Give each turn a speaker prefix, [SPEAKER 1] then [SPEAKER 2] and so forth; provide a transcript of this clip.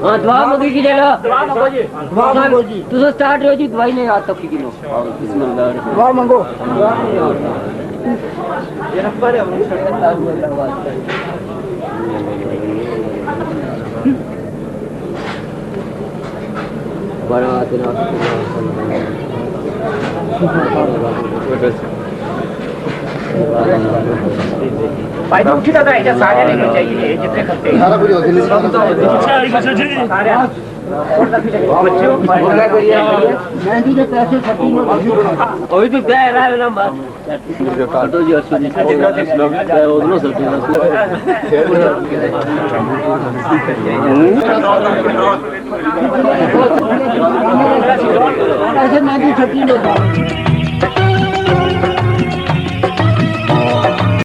[SPEAKER 1] हाँ दवा मंगी की जगह
[SPEAKER 2] दवा मंगो जी।
[SPEAKER 3] दवा मंगो जी।
[SPEAKER 1] तुझे स्टार्ट हो जी दवाई नहीं आता की किलो बिस्मिल्लाह
[SPEAKER 3] दवा मंगो।
[SPEAKER 1] ये नंबर है वो करता हुआ बड़ा आते
[SPEAKER 2] भाई तो उठी दादा ऐसा सारे लेकर चाहिए जितने खर्चे
[SPEAKER 3] सारा कुछ होती नहीं।
[SPEAKER 2] सारे और तक बच्चों
[SPEAKER 3] मेहंदी के पैसे खर्ची में
[SPEAKER 1] अभी तो क्या रहा है ना बात तो जी अस्सी उधर से
[SPEAKER 3] पैसे मेहंदी खर्ची में